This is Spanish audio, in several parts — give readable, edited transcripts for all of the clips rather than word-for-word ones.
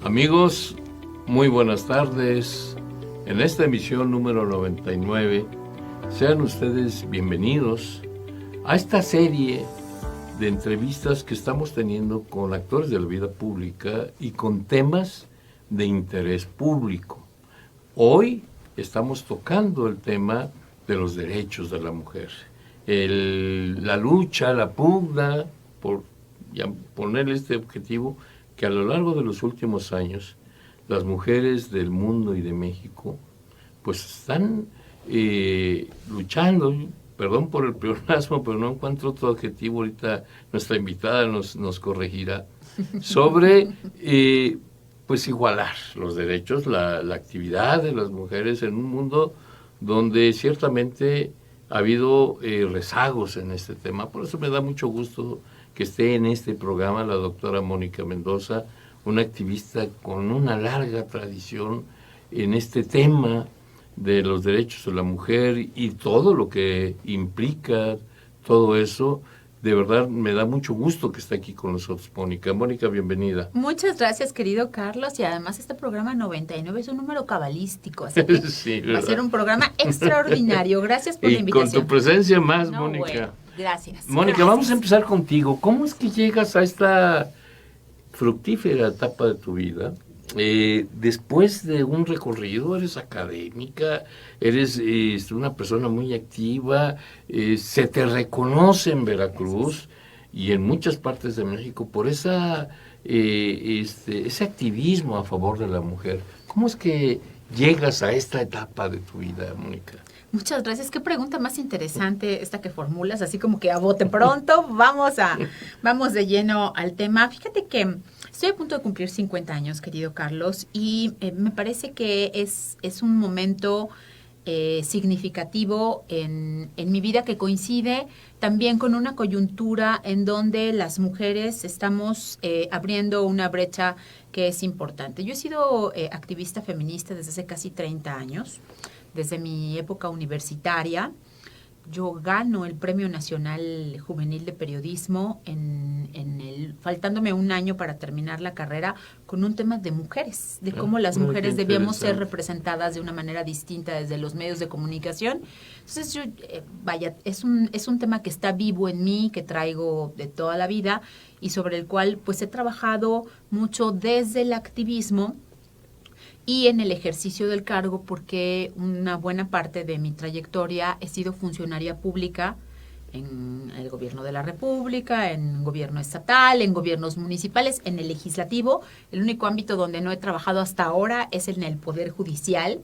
Amigos, muy buenas tardes. En esta emisión número 99, sean ustedes bienvenidos a esta serie de entrevistas que estamos teniendo con actores de la vida pública y con temas de interés público. Hoy estamos tocando el tema de los derechos de la mujer, la lucha, la pugna por ponerle este objetivo que a lo largo de los últimos años las mujeres del mundo y de México pues están luchando, perdón por el pleonasmo, pero no encuentro otro adjetivo, ahorita nuestra invitada nos corregirá, sobre pues igualar los derechos, la actividad de las mujeres en un mundo donde ciertamente ha habido rezagos en este tema. Por eso me da mucho gusto que esté en este programa la doctora Mónica Mendoza, una activista con una larga tradición en este tema de los derechos de la mujer y todo lo que implica todo eso. De verdad, me da mucho gusto que esté aquí con nosotros, Mónica. Mónica, bienvenida. Muchas gracias, querido Carlos. Y además este programa 99 es un número cabalístico, así que sí, va a ser un programa extraordinario. Gracias por la invitación. Y con tu presencia más, no, Mónica. Bueno, gracias. Mónica, vamos a empezar contigo. ¿Cómo es que llegas a esta fructífera etapa de tu vida? Después de un recorrido, eres académica, eres una persona muy activa, se te reconoce en Veracruz y en muchas partes de México por ese activismo a favor de la mujer. ¿Cómo es que llegas a esta etapa de tu vida, Mónica? Muchas gracias. Qué pregunta más interesante esta que formulas, así como que a bote pronto. Vamos de lleno al tema. Fíjate que estoy a punto de cumplir 50 años, querido Carlos, y me parece que es un momento significativo en mi vida que coincide también con una coyuntura en donde las mujeres estamos abriendo una brecha que es importante. Yo he sido activista feminista desde hace casi 30 años. Desde mi época universitaria, yo gano el Premio Nacional Juvenil de Periodismo faltándome un año para terminar la carrera con un tema de mujeres, de cómo las mujeres debíamos ser representadas de una manera distinta desde los medios de comunicación. Entonces, es un tema que está vivo en mí, que traigo de toda la vida y sobre el cual pues he trabajado mucho desde el activismo y en el ejercicio del cargo, porque una buena parte de mi trayectoria he sido funcionaria pública en el gobierno de la República, en gobierno estatal, en gobiernos municipales, en el legislativo. El único ámbito donde no he trabajado hasta ahora es en el Poder Judicial.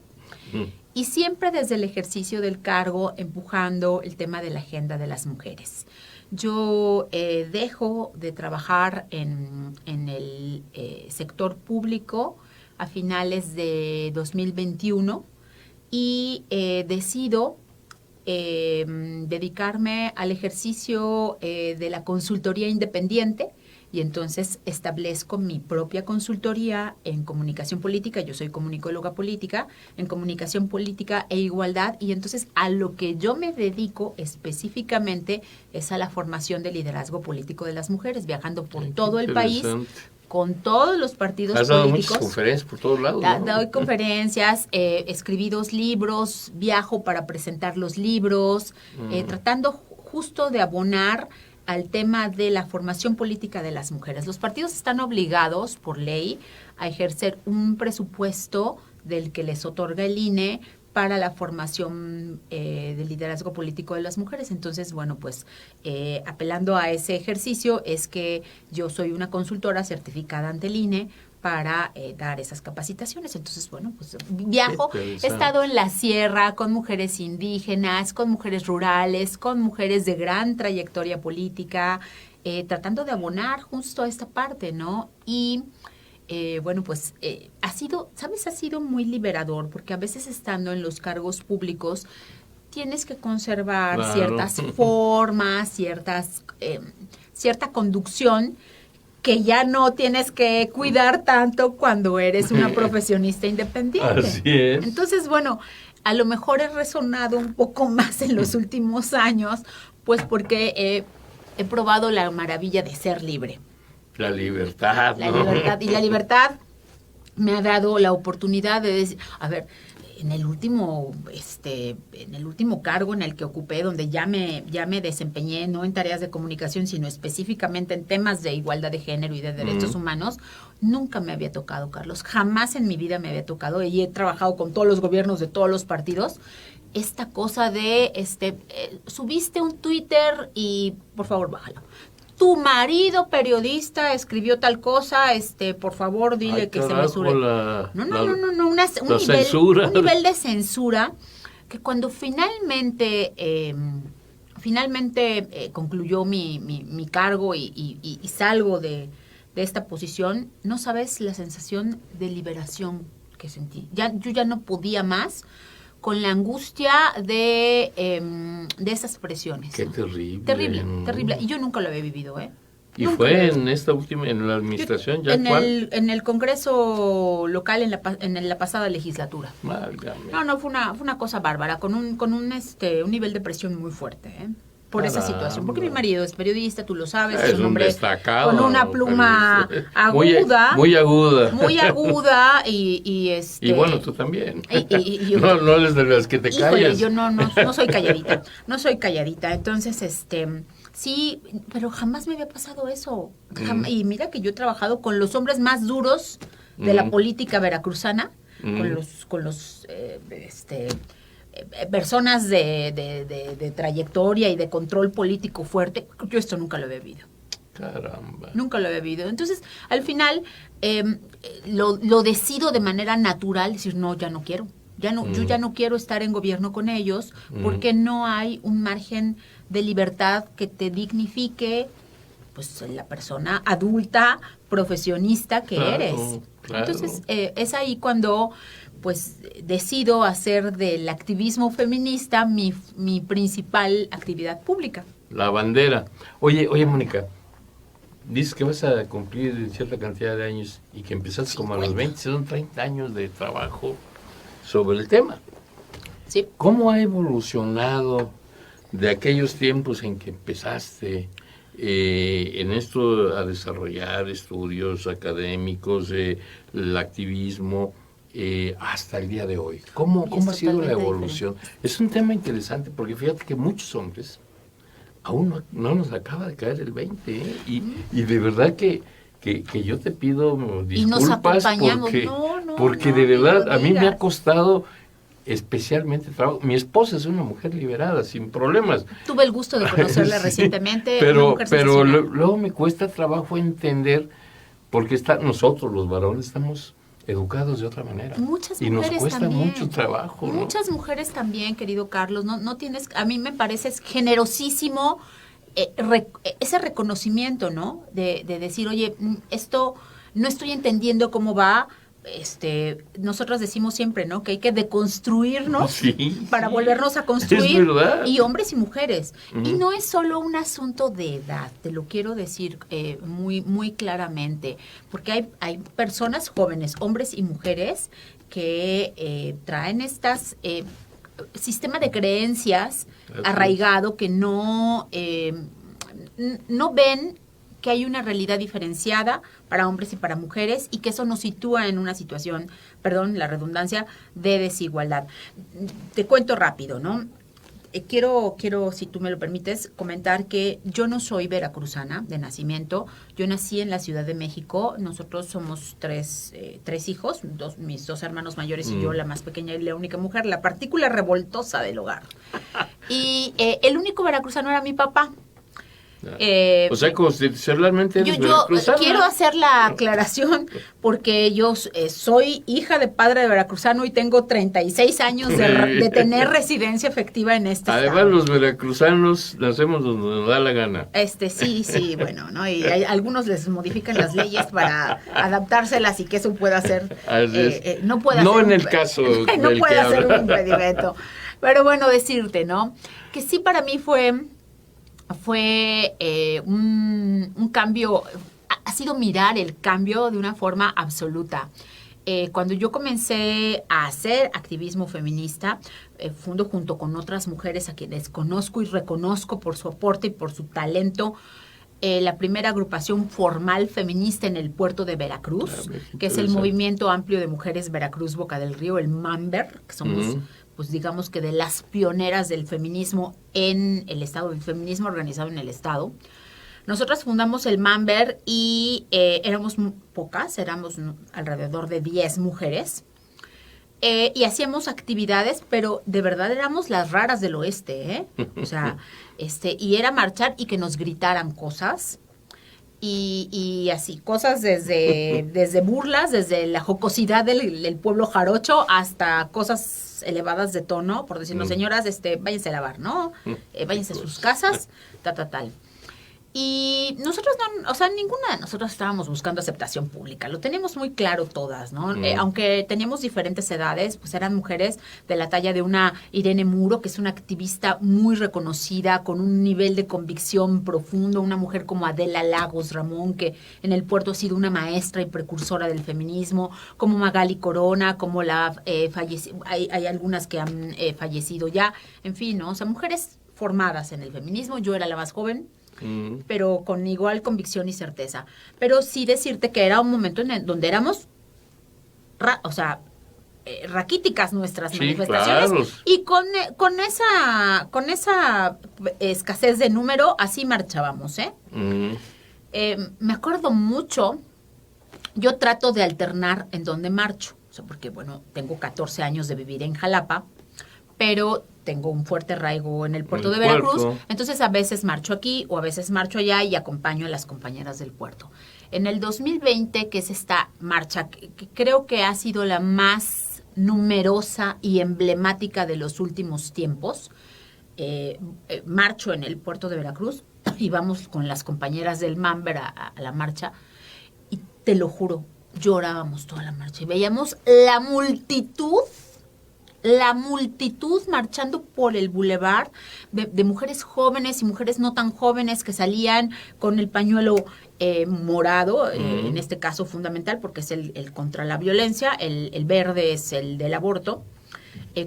Y siempre desde el ejercicio del cargo empujando el tema de la agenda de las mujeres. Yo dejo de trabajar en el sector público a finales de 2021 y decido dedicarme al ejercicio de la consultoría independiente y entonces establezco mi propia consultoría en comunicación política. Yo soy comunicóloga política, en comunicación política e igualdad, y entonces a lo que yo me dedico específicamente es a la formación de liderazgo político de las mujeres, viajando por todo el país con todos los partidos políticos. Has dado muchas conferencias por todos lados, ¿no? Doy conferencias, escribí 2 libros, viajo para presentar los libros, tratando justo de abonar al tema de la formación política de las mujeres. Los partidos están obligados por ley a ejercer un presupuesto del que les otorga el INE para la formación del liderazgo político de las mujeres. Entonces, bueno, pues apelando a ese ejercicio es que yo soy una consultora certificada ante el INE para dar esas capacitaciones. Entonces, bueno, pues viajo, he estado en la sierra con mujeres indígenas, con mujeres rurales, con mujeres de gran trayectoria política, tratando de abonar justo a esta parte, ¿no? Y bueno, pues ha sido muy liberador, porque a veces estando en los cargos públicos tienes que conservar ciertas formas, cierta conducción que ya no tienes que cuidar tanto cuando eres una profesionista independiente. Así es. Entonces, bueno, a lo mejor he resonado un poco más en los últimos años, pues porque he probado la maravilla de ser libre. La libertad, La ¿no? libertad. Y la libertad me ha dado la oportunidad de decir, a ver, en el último cargo en el que ocupé, donde ya me desempeñé, no en tareas de comunicación, sino específicamente en temas de igualdad de género y de derechos humanos, nunca me había tocado, Carlos, jamás en mi vida me había tocado, y he trabajado con todos los gobiernos de todos los partidos, esta cosa de, subiste un Twitter y, por favor, bájalo. Tu marido periodista escribió tal cosa, por favor, dile que se mesure. No, un nivel de censura que cuando finalmente concluyó mi cargo y salgo de esta posición, no sabes la sensación de liberación que sentí. Yo ya no podía más con la angustia de esas presiones. Qué terrible. Terrible. Y yo nunca lo había vivido, ¿eh? ¿Y nunca fue en esta última, en la administración? ¿Ya en el Congreso local en la pasada legislatura. Válgame. No, fue una cosa bárbara, con un nivel de presión muy fuerte, ¿eh? Por esa situación, porque mi marido es periodista, tú lo sabes, es un hombre destacado, con una pluma aguda, muy aguda y bueno, tú también. No eres de las que te callas. Yo no soy calladita, entonces sí, pero jamás me había pasado eso. Y mira que yo he trabajado con los hombres más duros de la política veracruzana, con los personas de trayectoria y de control político fuerte. Yo esto nunca lo había vivido. Caramba. Nunca lo había vivido. Entonces, al final, lo decido de manera natural, decir, no, ya no quiero. Yo ya no quiero estar en gobierno con ellos, porque no hay un margen de libertad que te dignifique, pues, la persona adulta, profesionista que eres. Claro. Entonces, es ahí cuando pues decido hacer del activismo feminista mi principal actividad pública. La bandera. Oye, Mónica, dices que vas a cumplir cierta cantidad de años y que empezaste 50. Como a los 20, son 30 años de trabajo sobre el tema. Sí. ¿Cómo ha evolucionado de aquellos tiempos en que empezaste en esto a desarrollar estudios académicos, el activismo, hasta el día de hoy? ¿Cómo ha sido la evolución? Diferente. Es un tema interesante porque fíjate que muchos hombres aún no nos acaba de caer el 20, ¿eh? Y de verdad que yo te pido disculpas y nos acompañamos. porque de verdad a mí me ha costado especialmente trabajo. Mi esposa es una mujer liberada, sin problemas. Tuve el gusto de conocerla sí, recientemente. Pero luego me cuesta trabajo entender porque nosotros los varones estamos educados de otra manera. Muchas y mujeres nos cuesta también. Mucho trabajo. Muchas mujeres también, querido Carlos. No tienes, a mí me parece generosísimo ese reconocimiento, ¿no? De decir, oye, esto no estoy entendiendo cómo va. Nosotros decimos siempre, ¿no? Que hay que deconstruirnos para volvernos a construir. Es verdad. Y hombres y mujeres. Y no es solo un asunto de edad, te lo quiero decir muy, muy claramente, porque hay personas jóvenes, hombres y mujeres, que traen estas sistema de creencias arraigado que no ven que hay una realidad diferenciada para hombres y para mujeres y que eso nos sitúa en una situación, perdón la redundancia, de desigualdad. Te cuento rápido, ¿no? Quiero, si tú me lo permites, comentar que yo no soy veracruzana de nacimiento. Yo nací en la Ciudad de México. Nosotros somos tres hijos, mis dos hermanos mayores y yo, la más pequeña y la única mujer, la partícula revoltosa del hogar. Y el único veracruzano era mi papá. O sea, constitucionalmente eres yo quiero hacer la aclaración porque yo soy hija de padre de veracruzano y tengo 36 años de tener residencia efectiva en este Además, estado. Los veracruzanos nacemos donde nos da la gana. Sí, bueno, ¿no? Y algunos les modifican las leyes para adaptárselas y que eso pueda ser no en el caso no puede ser un impedimento. Pero bueno, decirte, ¿no? Que sí, para mí fue un cambio, ha sido mirar el cambio de una forma absoluta. Cuando yo comencé a hacer activismo feminista, junto con otras mujeres a quienes conozco y reconozco por su aporte y por su talento, la primera agrupación formal feminista en el puerto de Veracruz, que es el Movimiento Amplio de Mujeres Veracruz Boca del Río, el MAMBER, que somos, pues digamos que de las pioneras del feminismo en el Estado, del feminismo organizado en el Estado. Nosotras fundamos el MAMBER y éramos pocas, éramos alrededor de 10 mujeres. Y hacíamos actividades, pero de verdad éramos las raras del oeste, ¿eh? O sea, y era marchar y que nos gritaran cosas. Y así, cosas desde burlas, desde la jocosidad del pueblo jarocho hasta cosas elevadas de tono, por decirnos, señoras, váyanse a lavar, ¿no? Váyanse a sus casas, tal. Y nosotros no, o sea, ninguna de nosotros estábamos buscando aceptación pública, lo teníamos muy claro todas, ¿no? Aunque teníamos diferentes edades, pues eran mujeres de la talla de una Irene Muro, que es una activista muy reconocida, con un nivel de convicción profundo, una mujer como Adela Lagos Ramón, que en el puerto ha sido una maestra y precursora del feminismo, como Magali Corona, como hay algunas que han fallecido ya, en fin, ¿no? O sea, mujeres formadas en el feminismo, yo era la más joven, pero con igual convicción y certeza. Pero sí decirte que era un momento en donde éramos, raquíticas nuestras manifestaciones, claro. Y con esa escasez de número, así marchábamos, ¿eh? Me acuerdo mucho, yo trato de alternar en donde marcho, o sea, porque, bueno, tengo 14 años de vivir en Jalapa, pero tengo un fuerte arraigo en el puerto de Veracruz, entonces a veces marcho aquí o a veces marcho allá y acompaño a las compañeras del puerto. En el 2020, que es esta marcha, que creo que ha sido la más numerosa y emblemática de los últimos tiempos, marcho en el puerto de Veracruz y vamos con las compañeras del MAMBER a la marcha y te lo juro, llorábamos toda la marcha y veíamos la multitud marchando por el bulevar de mujeres jóvenes y mujeres no tan jóvenes que salían con el pañuelo morado, en este caso fundamental porque es el contra la violencia, el verde es el del aborto.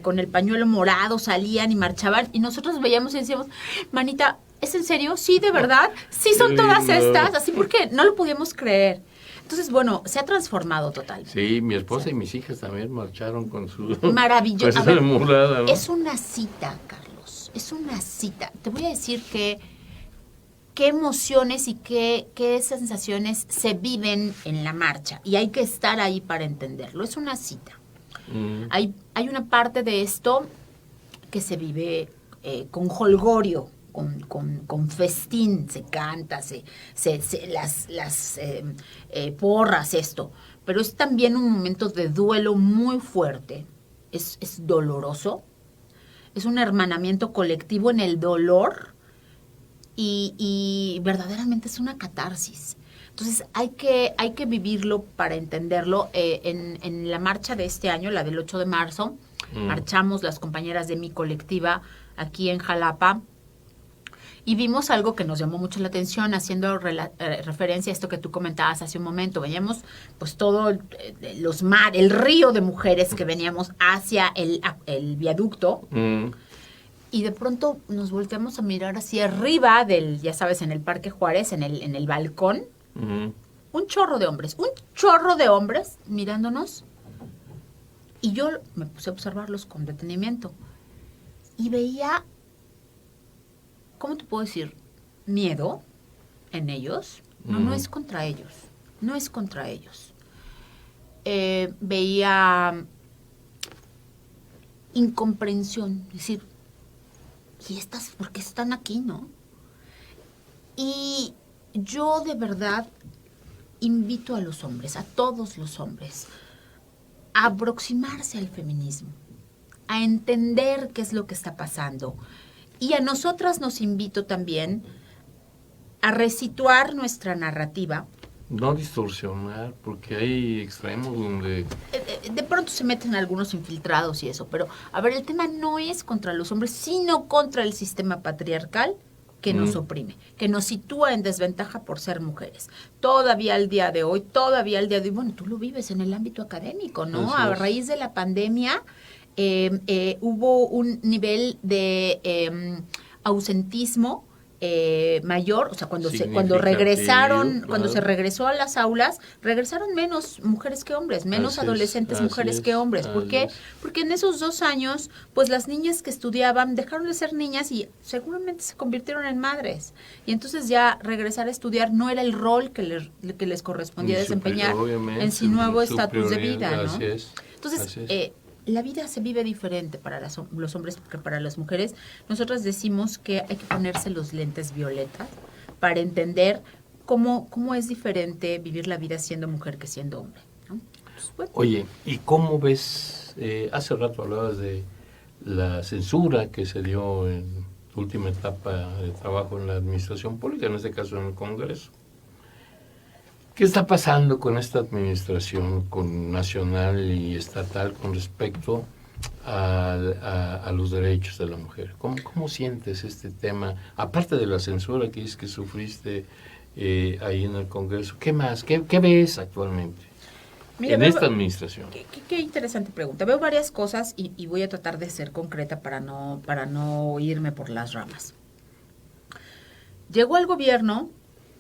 Con el pañuelo morado salían y marchaban y nosotros veíamos y decíamos, manita, ¿es en serio? Sí, de verdad, sí son todas estas, así porque no lo podíamos creer. Entonces, bueno, se ha transformado total. Sí, mi esposa y mis hijas también marcharon con su... Maravilloso. Morada, ¿no? Es una cita, Carlos, es una cita. Te voy a decir qué emociones y qué sensaciones se viven en la marcha. Y hay que estar ahí para entenderlo. Es una cita. Hay una parte de esto que se vive con jolgorio, con festín, se canta, las porras, esto. Pero es también un momento de duelo muy fuerte. Es doloroso. Es un hermanamiento colectivo en el dolor y verdaderamente es una catarsis. Entonces hay que vivirlo para entenderlo. En la marcha de este año, la del 8 de marzo, marchamos las compañeras de mi colectiva aquí en Jalapa y vimos algo que nos llamó mucho la atención, haciendo referencia a esto que tú comentabas hace un momento. Veíamos pues todo el río de mujeres que veníamos hacia el viaducto. Y de pronto nos volteamos a mirar hacia arriba ya sabes, en el Parque Juárez, en el balcón. Un chorro de hombres mirándonos. Y yo me puse a observarlos con detenimiento. Y veía, ¿cómo te puedo decir? Miedo en ellos. No es contra ellos. No es contra ellos. Veía incomprensión. Es decir, ¿y estas por qué están aquí, no? Y yo de verdad invito a los hombres, a todos los hombres, a aproximarse al feminismo, a entender qué es lo que está pasando. Y a nosotras nos invito también a resituar nuestra narrativa. No distorsionar, porque hay extremos donde... De pronto se meten algunos infiltrados y eso, pero a ver, el tema no es contra los hombres, sino contra el sistema patriarcal que nos oprime, que nos sitúa en desventaja por ser mujeres. Todavía al día de hoy, bueno, tú lo vives en el ámbito académico, ¿no? A raíz de la pandemia hubo un nivel de ausentismo mayor, o sea, cuando Significativo, regresaron, claro. cuando se regresó a las aulas, regresaron menos mujeres que hombres, menos Así adolescentes es, mujeres así que es, hombres. ¿Por así qué? es. Porque en esos 2 años, pues las niñas que estudiaban dejaron de ser niñas y seguramente se convirtieron en madres. Y entonces ya regresar a estudiar no era el rol que les correspondía Ni desempeñar obviamente, en su nuevo su estatus de prioridad, vida, ¿no? así es, Entonces, así es. la vida se vive diferente para los hombres que para las mujeres. Nosotras decimos que hay que ponerse los lentes violetas para entender cómo es diferente vivir la vida siendo mujer que siendo hombre, ¿no? Pues, bueno. Oye, ¿y cómo ves? Hace rato hablabas de la censura que se dio en tu última etapa de trabajo en la administración pública, en este caso en el Congreso. ¿Qué está pasando con esta administración, con nacional y estatal, con respecto a los derechos de la mujer? ¿Cómo sientes este tema? Aparte de la censura que dices que sufriste ahí en el Congreso, ¿qué más? ¿Qué ves actualmente en esta administración? Qué interesante pregunta. Veo varias cosas y voy a tratar de ser concreta para no irme por las ramas. Llegó al gobierno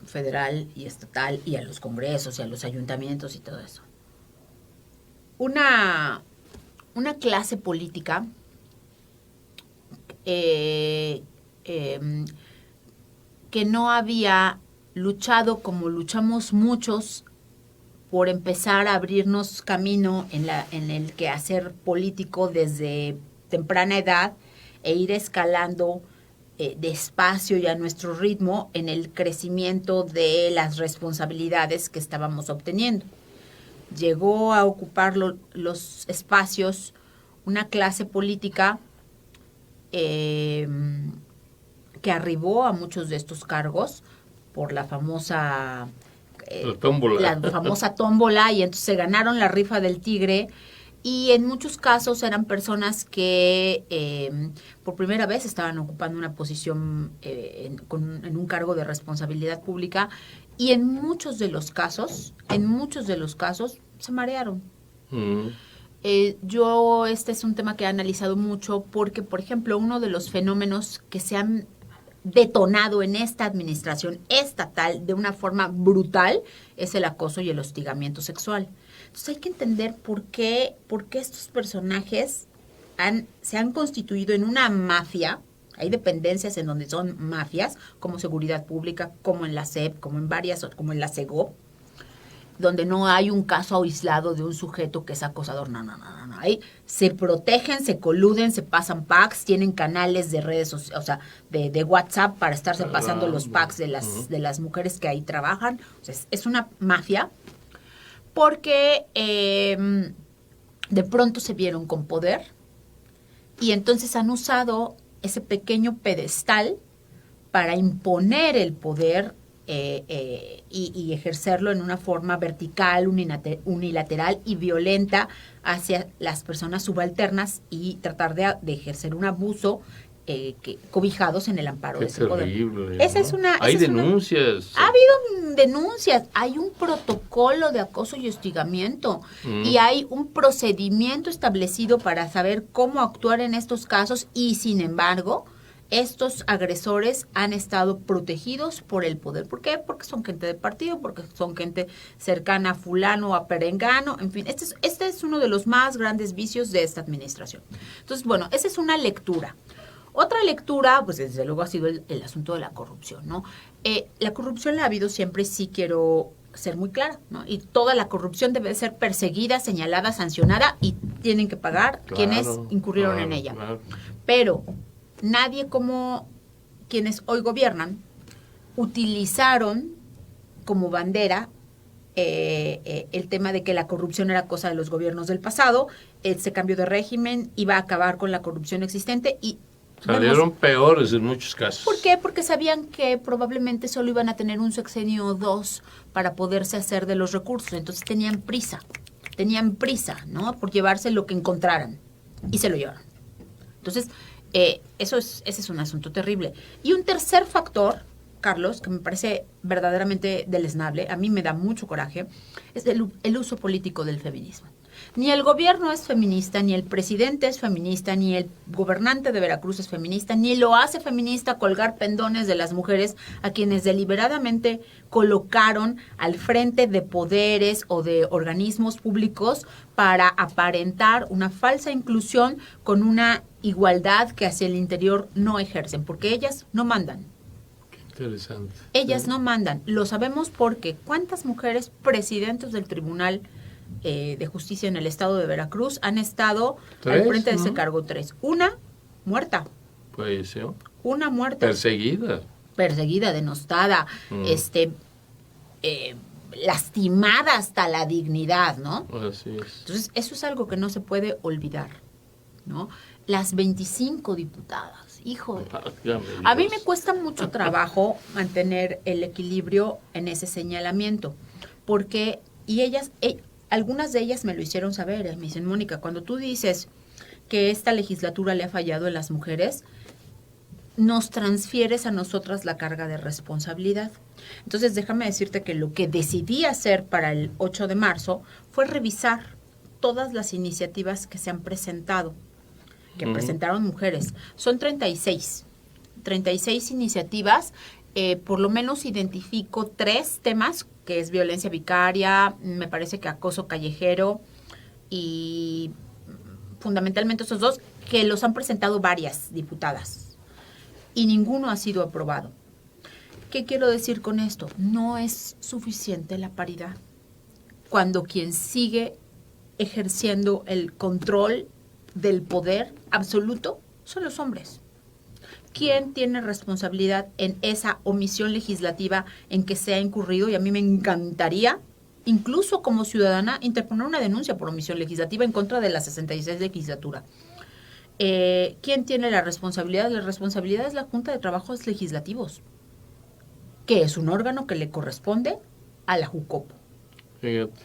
federal y estatal y a los congresos y a los ayuntamientos y todo eso una clase política que no había luchado como luchamos muchos por empezar a abrirnos camino en el quehacer político desde temprana edad e ir escalando despacio y a nuestro ritmo en el crecimiento de las responsabilidades que estábamos obteniendo. Llegó a ocupar los espacios una clase política que arribó a muchos de estos cargos por la famosa tómbola, y entonces se ganaron la rifa del tigre. Y en muchos casos eran personas que por primera vez estaban ocupando una posición en un cargo de responsabilidad pública y en muchos de los casos se marearon. Este es un tema que he analizado mucho porque, por ejemplo, uno de los fenómenos que se han detonado en esta administración estatal de una forma brutal es el acoso y el hostigamiento sexual. Entonces hay que entender por qué estos personajes se han constituido en una mafia. Hay dependencias en donde son mafias, como Seguridad Pública, como en la SEP, como en la SEGOP, donde no hay un caso aislado de un sujeto que es acosador. No. Ahí se protegen, se coluden, se pasan packs, tienen canales de redes sociales, o sea, de WhatsApp para estarse pasando los packs de las mujeres que ahí trabajan. O sea, es una mafia porque de pronto se vieron con poder y entonces han usado ese pequeño pedestal para imponer el poder y ejercerlo en una forma vertical, unilateral y violenta hacia las personas subalternas y tratar de ejercer un abuso cobijados en el amparo de ese terrible, poder. Esa es una. Hay denuncias. Ha habido denuncias, hay un protocolo de acoso y hostigamiento y hay un procedimiento establecido para saber cómo actuar en estos casos y, sin embargo, estos agresores han estado protegidos por el poder. ¿Por qué? Porque son gente de partido, porque son gente cercana a fulano o a perengano, en fin. Este es uno de los más grandes vicios de esta administración. Entonces, bueno, esa es una lectura. Otra lectura, pues desde luego ha sido el asunto de la corrupción, ¿no? La corrupción la ha habido siempre, sí quiero ser muy clara, ¿no? Y toda la corrupción debe ser perseguida, señalada, sancionada y tienen que pagar quienes incurrieron en ella. Claro. Pero nadie como quienes hoy gobiernan utilizaron como bandera el tema de que la corrupción era cosa de los gobiernos del pasado, ese cambio de régimen iba a acabar con la corrupción existente y salieron peores en muchos casos. ¿Por qué? Porque sabían que probablemente solo iban a tener un sexenio o dos para poderse hacer de los recursos. Entonces tenían prisa, ¿no? Por llevarse lo que encontraran. Y se lo llevaron. Entonces, ese es un asunto terrible. Y un tercer factor, Carlos, que me parece verdaderamente deleznable, a mí me da mucho coraje, es el uso político del feminismo. Ni el gobierno es feminista, ni el presidente es feminista, ni el gobernante de Veracruz es feminista, ni lo hace feminista colgar pendones de las mujeres a quienes deliberadamente colocaron al frente de poderes o de organismos públicos para aparentar una falsa inclusión con una igualdad que hacia el interior no ejercen, porque ellas no mandan. Interesante. Ellas no mandan. Lo sabemos porque ¿cuántas mujeres presidentes del Tribunal de Justicia en el estado de Veracruz han estado al frente de ese cargo? 3. Una muerta. Pues sí. Una muerta. Perseguida, denostada, lastimada hasta la dignidad, ¿no? Así es. Entonces, eso es algo que no se puede olvidar, ¿no? Las 25 diputadas, hijo de... A mí me cuesta mucho trabajo mantener el equilibrio en ese señalamiento, porque, algunas de ellas me lo hicieron saber, me dicen, Mónica, cuando tú dices que esta legislatura le ha fallado a las mujeres, nos transfieres a nosotras la carga de responsabilidad. Entonces, déjame decirte que lo que decidí hacer para el 8 de marzo fue revisar todas las iniciativas que se han presentado, que presentaron mujeres. Son 36 iniciativas. Por lo menos identifico 3 temas, que es violencia vicaria, me parece que acoso callejero y fundamentalmente esos 2, que los han presentado varias diputadas y ninguno ha sido aprobado. ¿Qué quiero decir con esto? No es suficiente la paridad cuando quien sigue ejerciendo el control del poder absoluto son los hombres. ¿Quién tiene responsabilidad en esa omisión legislativa en que se ha incurrido? Y a mí me encantaría, incluso como ciudadana, interponer una denuncia por omisión legislativa en contra de la 66 legislatura. ¿Quién tiene la responsabilidad? La responsabilidad es la Junta de Trabajos Legislativos, que es un órgano que le corresponde a la Jucopo. Fíjate.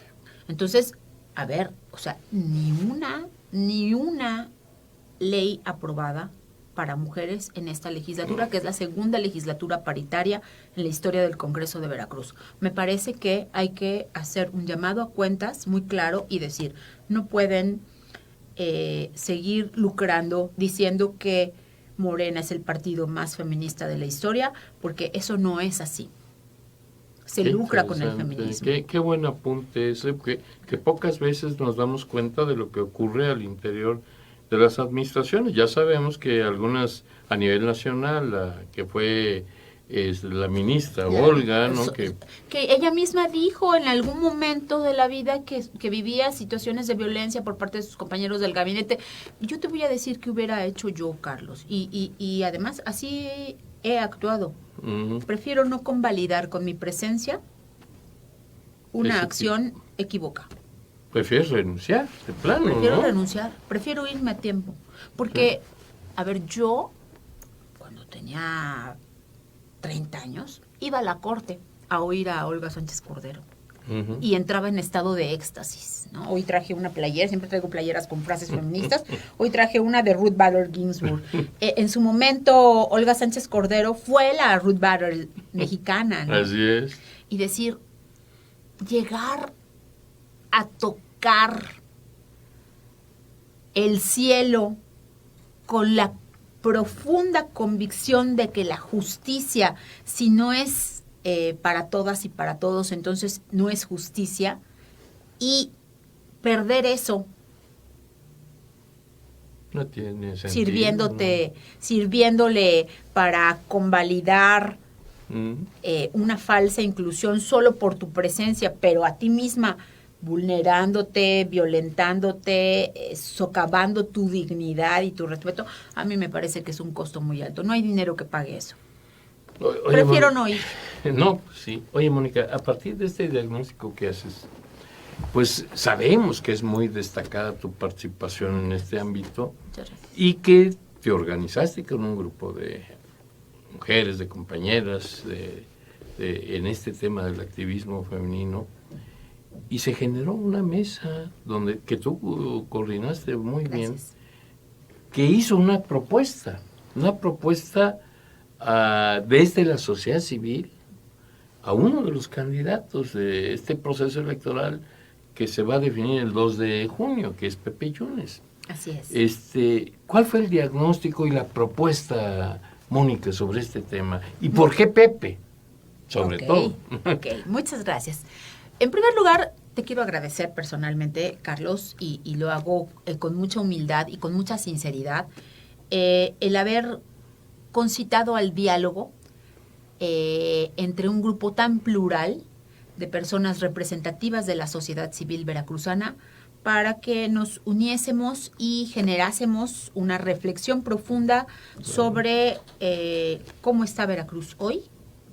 Entonces, a ver, o sea, ni una ley aprobada para mujeres en esta legislatura, que es la segunda legislatura paritaria en la historia del Congreso de Veracruz. Me parece que hay que hacer un llamado a cuentas muy claro y decir, no pueden seguir lucrando diciendo que Morena es el partido más feminista de la historia, porque eso no es así. Se lucra con el feminismo. Qué buen apunte ese, que pocas veces nos damos cuenta de lo que ocurre al interior de las administraciones. Ya sabemos que algunas a nivel nacional, la que fue la ministra Olga, ¿no? Que ella misma dijo en algún momento de la vida que vivía situaciones de violencia por parte de sus compañeros del gabinete. Yo te voy a decir qué hubiera hecho yo, Carlos, y además así he actuado. Prefiero no convalidar con mi presencia una acción equívoca. ¿Prefieres renunciar de plano? Prefiero renunciar, prefiero irme a tiempo. Porque, a ver, yo, cuando tenía 30 años, iba a la corte a oír a Olga Sánchez Cordero. Y entraba en estado de éxtasis, ¿no? Hoy traje una playera, siempre traigo playeras con frases feministas. Hoy traje una de Ruth Bader Ginsburg. En su momento, Olga Sánchez Cordero fue la Ruth Bader mexicana, ¿no? Así es. Y decir, llegar a tocar el cielo con la profunda convicción de que la justicia, si no es para todas y para todos, entonces no es justicia, y perder eso no tiene sentido, sirviéndole para convalidar una falsa inclusión solo por tu presencia, pero a ti misma vulnerándote, violentándote, socavando tu dignidad y tu respeto, a mí me parece que es un costo muy alto. No hay dinero que pague eso. Prefiero no ir. No, sí. Oye, Mónica, a partir de este diagnóstico que haces, pues sabemos que es muy destacada tu participación en este ámbito y que te organizaste con un grupo de mujeres, de compañeras, en este tema del activismo femenino, y se generó una mesa que tú coordinaste muy bien, que hizo una propuesta desde la sociedad civil a uno de los candidatos de este proceso electoral que se va a definir el 2 de junio, que es Pepe Yunes. Así es. ¿Cuál fue el diagnóstico y la propuesta, Mónica, sobre este tema? ¿Y por qué Pepe? Sobre todo. Ok, muchas gracias. En primer lugar, te quiero agradecer personalmente, Carlos, y lo hago con mucha humildad y con mucha sinceridad, el haber concitado al diálogo entre un grupo tan plural de personas representativas de la sociedad civil veracruzana para que nos uniésemos y generásemos una reflexión profunda sobre cómo está Veracruz hoy,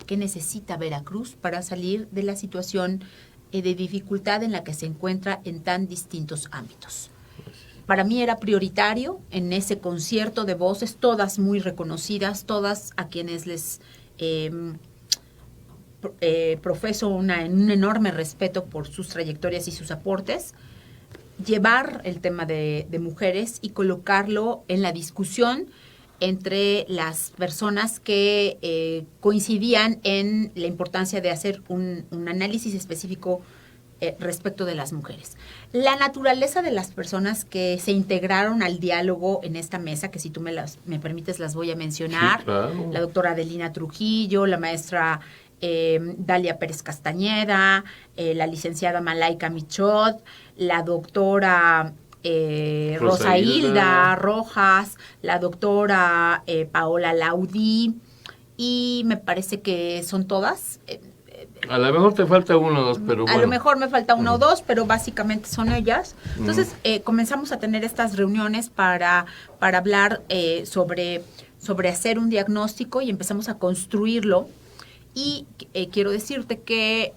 qué necesita Veracruz para salir de la situación de dificultad en la que se encuentra en tan distintos ámbitos. Para mí era prioritario en ese concierto de voces, todas muy reconocidas, todas a quienes les profeso un enorme respeto por sus trayectorias y sus aportes, llevar el tema de mujeres y colocarlo en la discusión entre las personas que coincidían en la importancia de hacer un análisis específico respecto de las mujeres. La naturaleza de las personas que se integraron al diálogo en esta mesa, que si tú me permites las voy a mencionar, Sí, claro. La doctora Adelina Trujillo, la maestra Dalia Pérez Castañeda, la licenciada Malaika Michot, la doctora Rosa Hilda Rojas, la doctora Paola Laudí, y me parece que son todas. A lo mejor te falta uno o dos, pero bueno. A lo mejor me falta uno o dos, pero básicamente son ellas. Entonces, comenzamos a tener estas reuniones para hablar sobre hacer un diagnóstico y empezamos a construirlo. Y quiero decirte que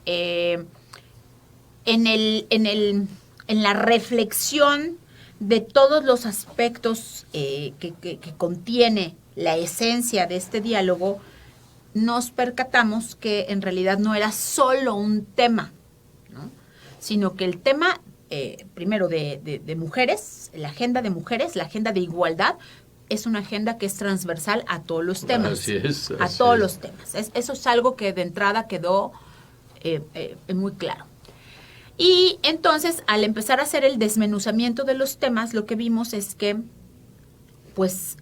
en la reflexión de todos los aspectos que contiene la esencia de este diálogo, nos percatamos que en realidad no era solo un tema, ¿no? Sino que el tema, primero, de mujeres, la agenda de mujeres, la agenda de igualdad, es una agenda que es transversal a todos los temas. Así es. A todos los temas. Eso es algo que de entrada quedó muy claro. Y entonces, al empezar a hacer el desmenuzamiento de los temas, lo que vimos es que, pues,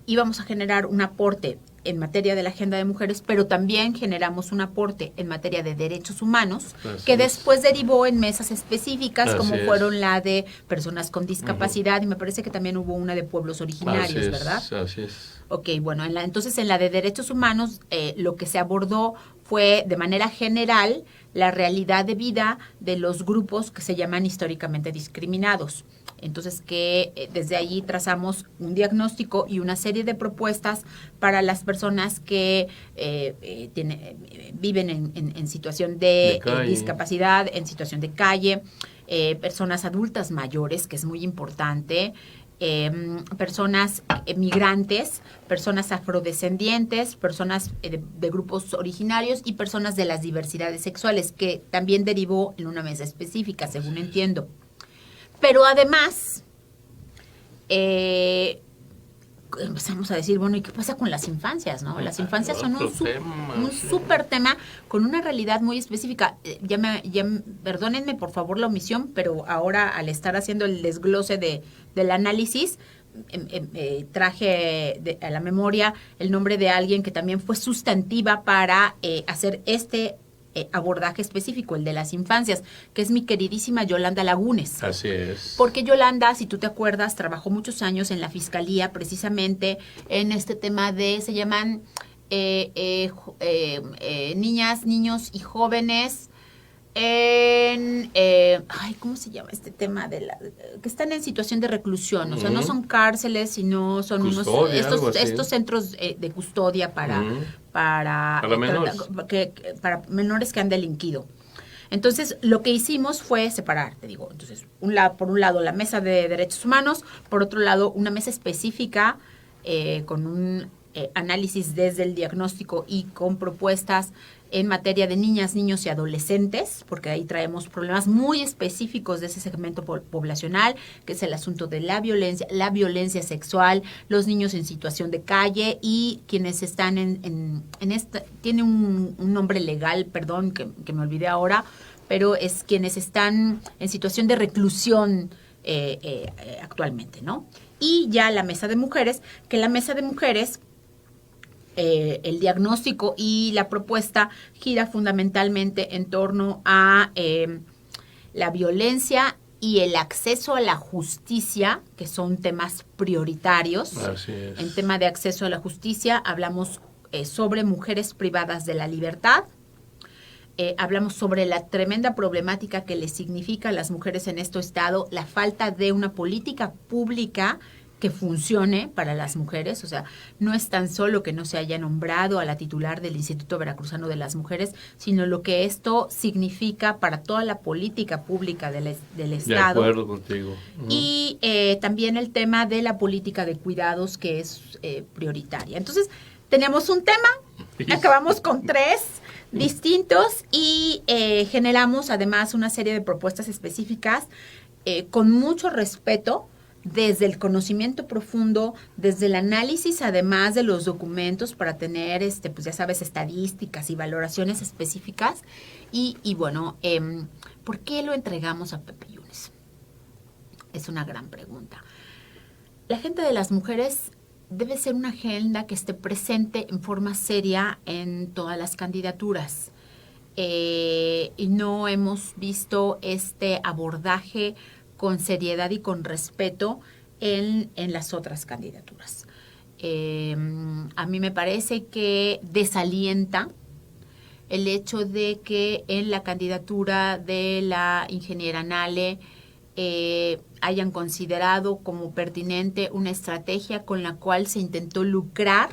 íbamos a generar un aporte en materia de la agenda de mujeres, pero también generamos un aporte en materia de derechos humanos, que después derivó en mesas específicas, como fueron la de personas con discapacidad, y me parece que también hubo una de pueblos originarios, ¿verdad? Así es. Ok, bueno, entonces en la de derechos humanos lo que se abordó fue de manera general la realidad de vida de los grupos que se llaman históricamente discriminados. Entonces, que desde allí trazamos un diagnóstico y una serie de propuestas para las personas que viven en situación de discapacidad, en situación de calle, personas adultas mayores, que es muy importante, personas migrantes, personas afrodescendientes, personas de grupos originarios y personas de las diversidades sexuales, que también derivó en una mesa específica, según entiendo. Pero además, empezamos a decir, bueno, ¿y qué pasa con las infancias, no? Las infancias son un súper tema con una realidad muy específica. Perdónenme, por favor, la omisión, pero ahora, al estar haciendo el desglose del análisis, traje a la memoria el nombre de alguien que también fue sustantiva para hacer este abordaje específico, el de las infancias, que es mi queridísima Yolanda Lagunes. Así es. Porque Yolanda, si tú te acuerdas, trabajó muchos años en la Fiscalía precisamente en este tema se llaman niñas, niños y jóvenes ¿cómo se llama este tema? Que están en situación de reclusión, o sea, no son cárceles, sino son estos centros de custodia para menores que han delinquido. Entonces, lo que hicimos fue separar, te digo, entonces, por un lado la mesa de derechos humanos, por otro lado una mesa específica con un análisis desde el diagnóstico y con propuestas en materia de niñas, niños y adolescentes, porque ahí traemos problemas muy específicos de ese segmento poblacional, que es el asunto de la violencia sexual, los niños en situación de calle y quienes están tiene un nombre legal, perdón, que me olvidé ahora, pero es quienes están en situación de reclusión actualmente, ¿no? Y ya la mesa de mujeres, que la mesa de mujeres, el diagnóstico y la propuesta gira fundamentalmente en torno a la violencia y el acceso a la justicia, que son temas prioritarios. Así es. En tema de acceso a la justicia hablamos sobre mujeres privadas de la libertad. Hablamos sobre la tremenda problemática que les significa a las mujeres en este estado la falta de una política pública que funcione para las mujeres. O sea, no es tan solo que no se haya nombrado a la titular del Instituto Veracruzano de las Mujeres, sino lo que esto significa para toda la política pública del Estado. De acuerdo contigo. Y también el tema de la política de cuidados, que es prioritaria. Entonces, tenemos un tema, acabamos con 3 distintos y generamos además una serie de propuestas específicas con mucho respeto, desde el conocimiento profundo, desde el análisis además de los documentos para tener, pues ya sabes, estadísticas y valoraciones específicas. Y bueno, ¿por qué lo entregamos a Pepe Yunes? Es una gran pregunta. La agenda de las mujeres debe ser una agenda que esté presente en forma seria en todas las candidaturas. Y no hemos visto este abordaje con seriedad y con respeto en las otras candidaturas. A mí me parece que desalienta el hecho de que en la candidatura de la ingeniera Nale hayan considerado como pertinente una estrategia con la cual se intentó lucrar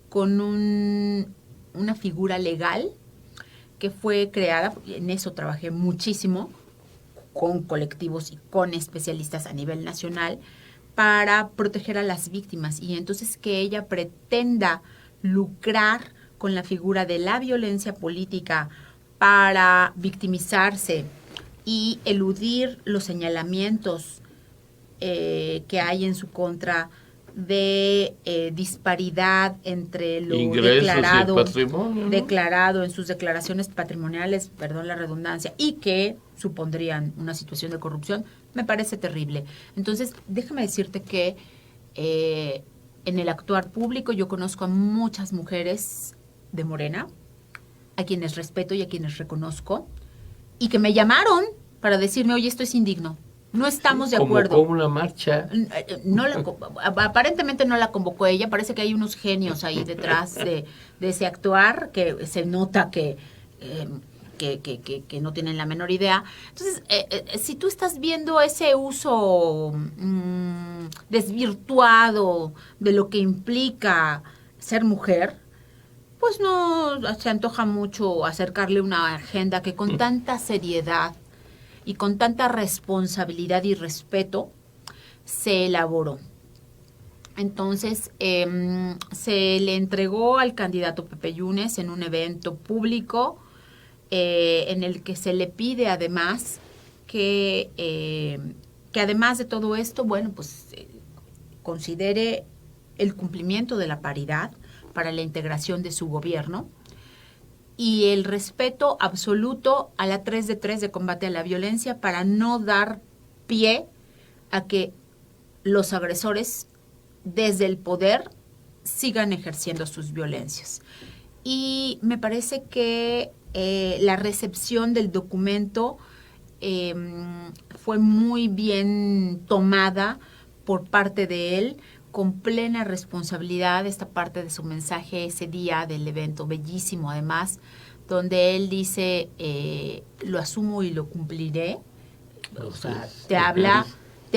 con una figura legal que fue creada, en eso trabajé muchísimo, con colectivos y con especialistas a nivel nacional para proteger a las víctimas, y entonces que ella pretenda lucrar con la figura de la violencia política para victimizarse y eludir los señalamientos que hay en su contra de disparidad entre lo declarado en sus declaraciones patrimoniales, perdón la redundancia, y que supondrían una situación de corrupción, me parece terrible. Entonces, déjame decirte que en el actuar público yo conozco a muchas mujeres de Morena, a quienes respeto y a quienes reconozco, y que me llamaron para decirme, oye, esto es indigno. No estamos de acuerdo. Convocó una marcha. Aparentemente no la convocó ella. Parece que hay unos genios ahí detrás de ese actuar, que se nota que no tienen la menor idea. Entonces, si tú estás viendo ese uso desvirtuado de lo que implica ser mujer, pues no se antoja mucho acercarle una agenda que con tanta seriedad y con tanta responsabilidad y respeto se elaboró. Entonces, se le entregó al candidato Pepe Yunes en un evento público en el que se le pide además que además de todo esto, bueno, pues considere el cumplimiento de la paridad para la integración de su gobierno y el respeto absoluto a la 3 de 3 de combate a la violencia para no dar pie a que los agresores desde el poder sigan ejerciendo sus violencias. Y me parece que la recepción del documento fue muy bien tomada por parte de él, con plena responsabilidad. Esta parte de su mensaje ese día del evento, bellísimo además, donde él dice, lo asumo y lo cumpliré. O sea, te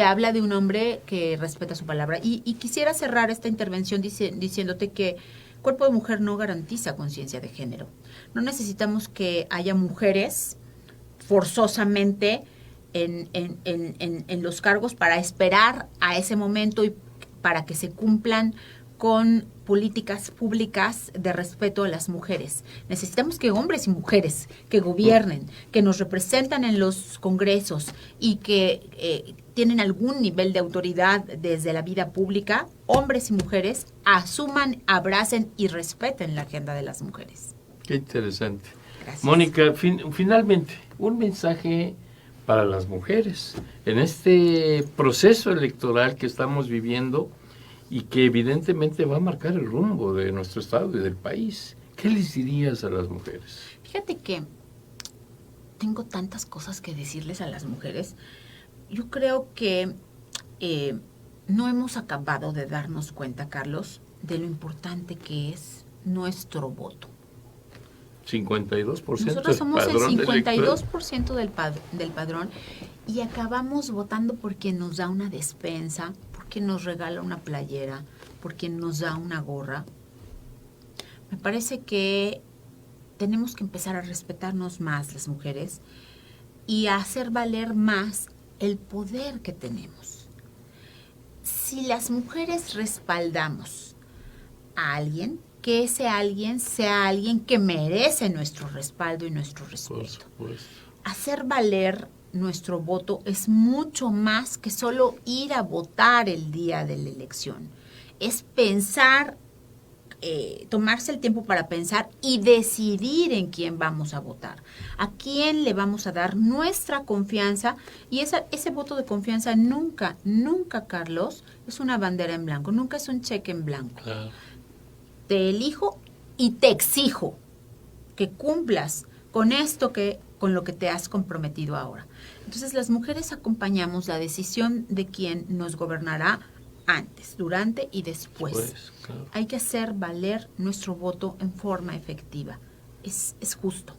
habla de un hombre que respeta su palabra. Y quisiera cerrar esta intervención diciéndote que cuerpo de mujer no garantiza conciencia de género. No necesitamos que haya mujeres forzosamente en los cargos para esperar a ese momento y para que se cumplan con políticas públicas de respeto a las mujeres. Necesitamos que hombres y mujeres que gobiernen, que nos representan en los congresos y que tienen algún nivel de autoridad desde la vida pública, hombres y mujeres, asuman, abracen y respeten la agenda de las mujeres. Qué interesante. Gracias. Mónica, finalmente, un mensaje para las mujeres en este proceso electoral que estamos viviendo y que evidentemente va a marcar el rumbo de nuestro estado y del país. ¿Qué les dirías a las mujeres? Fíjate que tengo tantas cosas que decirles a las mujeres. Yo creo que no hemos acabado de darnos cuenta, Carlos, de lo importante que es nuestro voto. 52% Nosotros somos el padrón 52% del padrón y acabamos votando por quien nos da una despensa, por quien nos regala una playera, por quien nos da una gorra. Me parece que tenemos que empezar a respetarnos más las mujeres y a hacer valer más el poder que tenemos. Si las mujeres respaldamos a alguien, que ese alguien sea alguien que merece nuestro respaldo y nuestro respeto. Hacer valer nuestro voto es mucho más que solo ir a votar el día de la elección. Es pensar, tomarse el tiempo para pensar y decidir en quién vamos a votar, a quién le vamos a dar nuestra confianza, y ese voto de confianza nunca, Carlos, es una bandera en blanco, nunca es un cheque en blanco. Claro. Te elijo y te exijo que cumplas con con lo que te has comprometido ahora. Entonces, las mujeres acompañamos la decisión de quien nos gobernará antes, durante y después. Claro. Hay que hacer valer nuestro voto en forma efectiva. Es justo.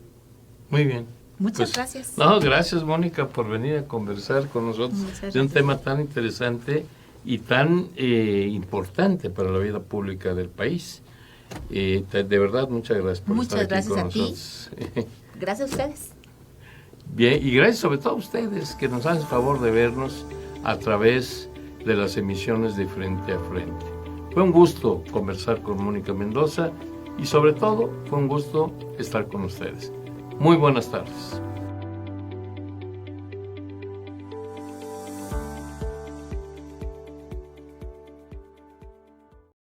Muy bien. Muchas gracias. No, gracias, Mónica, por venir a conversar con nosotros de un tema tan interesante y tan importante para la vida pública del país. De verdad, muchas gracias por estar aquí con nosotros. Gracias a ustedes. Bien, y gracias sobre todo a ustedes que nos hacen el favor de vernos a través de las emisiones de Frente a Frente. Fue un gusto conversar con Mónica Mendoza y sobre todo fue un gusto estar con ustedes. Muy buenas tardes.